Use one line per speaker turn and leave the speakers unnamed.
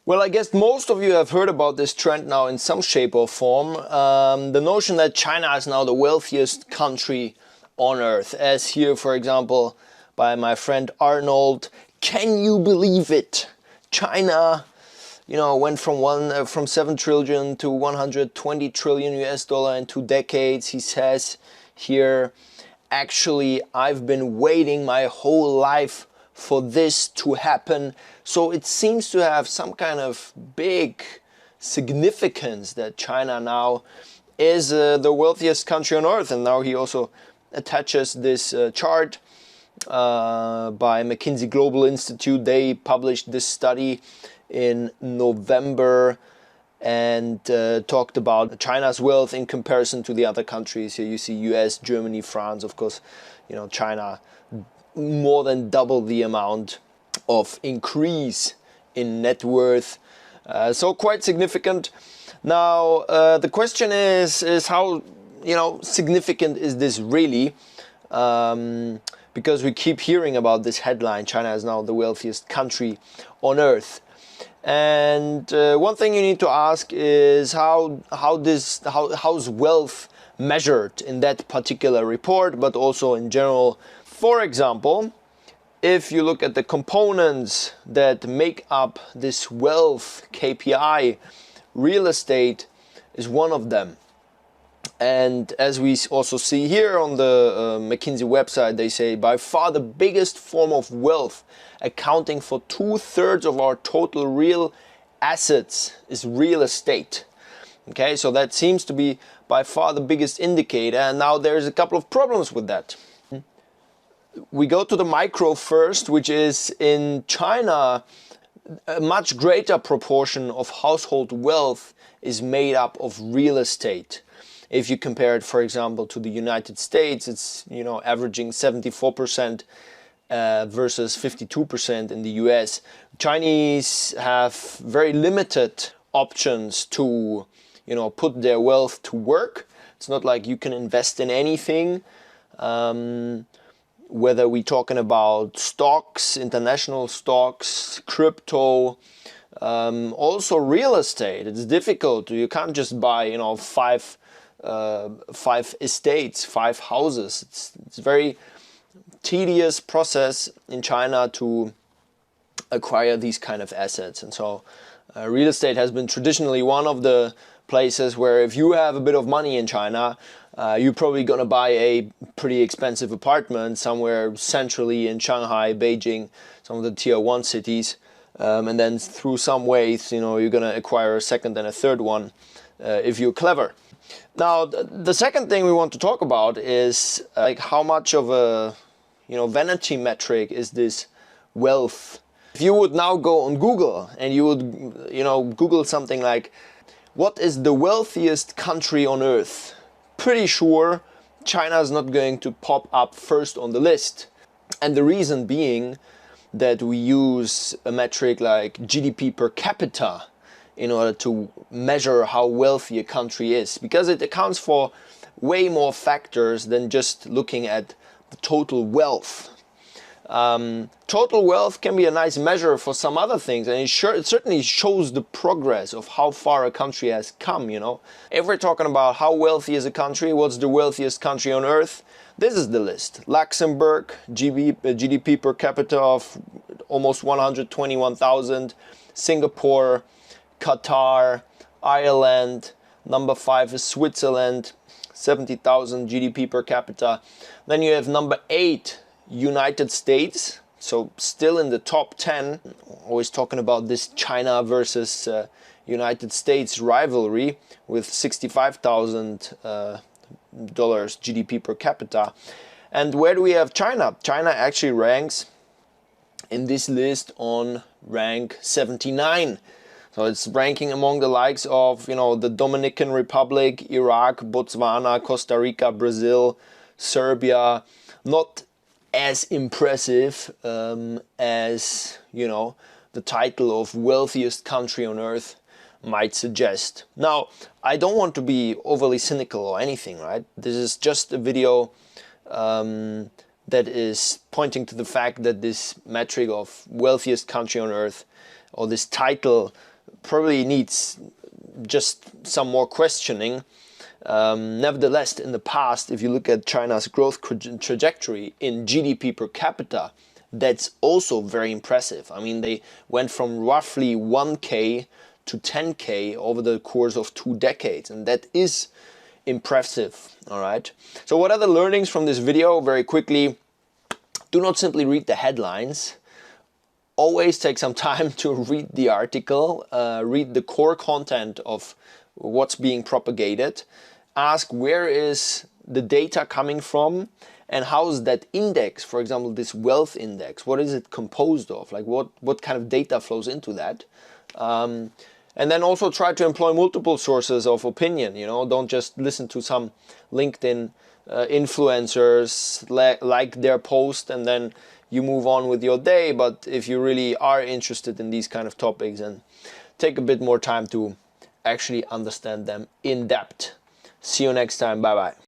Well, I guess most of you have heard about this trend now in some shape or form. The notion that China is now the wealthiest country on earth, as here, for example, by my friend Arnold. Can you believe it? China, went from 7 trillion to 120 trillion US dollar in 2 decades. He says here, actually, I've been waiting my whole life for this to happen. So it seems to have some kind of big significance that China now is the wealthiest country on earth. And now he also attaches this chart by McKinsey Global Institute. They published this study in November and talked about China's wealth in comparison to the other countries. Here you see US, Germany, France. Of course, China more than double the amount of increase in net worth. So quite significant. Now the question is how significant is this really? Because we keep hearing about this headline, China is now the wealthiest country on earth. And one thing you need to ask is how's wealth measured in that particular report, but also in general. For example, if you look at the components that make up this wealth KPI, real estate is one of them. And as we also see here on the McKinsey website, they say by far the biggest form of wealth, accounting for 2/3 of our total real assets, is real estate. Okay, so that seems to be by far the biggest indicator. And now there's a couple of problems with that. We go to the micro first, which is in China, a much greater proportion of household wealth is made up of real estate. If you compare it, for example, to the United States, it's averaging 74% versus 52% in the US. Chinese have very limited options to put their wealth to work. It's not like you can invest in anything. Whether we're talking about stocks, international stocks, crypto, also real estate. It's difficult. You can't just buy, five estates, 5 houses. It's a very tedious process in China to acquire these kind of assets. And so real estate has been traditionally one of the places where if you have a bit of money in China, you're probably going to buy a pretty expensive apartment somewhere centrally in Shanghai, Beijing, some of the tier 1 cities. And then through some ways, you're going to acquire a second and a third one if you're clever. Now, the second thing we want to talk about is how much of a vanity metric is this wealth. If you would now go on Google and you would Google something like, what is the wealthiest country on earth? Pretty sure China is not going to pop up first on the list. And the reason being that we use a metric like GDP per capita in order to measure how wealthy a country is, because it accounts for way more factors than just looking at the total wealth. Total wealth can be a nice measure for some other things, and it certainly shows the progress of how far a country has come. If we're talking about how wealthy is a country, what's the wealthiest country on earth, this is the list. Luxembourg, GDP per capita of almost 121,000, Singapore, Qatar, Ireland, number 5 is Switzerland, 70,000 GDP per capita. Then you have number 8, United States, so still in the top 10. Always talking about this China versus United States rivalry with $65,000 GDP per capita. And where do we have China? China actually ranks in this list on rank 79. So it's ranking among the likes of, the Dominican Republic, Iraq, Botswana, Costa Rica, Brazil, Serbia. Not as impressive as, the title of wealthiest country on earth might suggest. Now, I don't want to be overly cynical or anything, right? This is just a video that is pointing to the fact that this metric of wealthiest country on earth, or this title, probably needs just some more questioning. Nevertheless, in the past, if you look at China's growth trajectory in GDP per capita, that's also very impressive. I mean, they went from roughly 1K to 10K over the course of 2 decades, and that is impressive. All right. So what are the learnings from this video? Very quickly, do not simply read the headlines. Always take some time to read the article, read the core content of what's being propagated. Ask where is the data coming from, and how is that index, for example, this wealth index, what is it composed of? Like what kind of data flows into that? And then also try to employ multiple sources of opinion. You know, don't just listen to some LinkedIn influencers, like their post, and then you move on with your day. But if you really are interested in these kind of topics, and take a bit more time to actually understand them in depth. See you next time. Bye bye.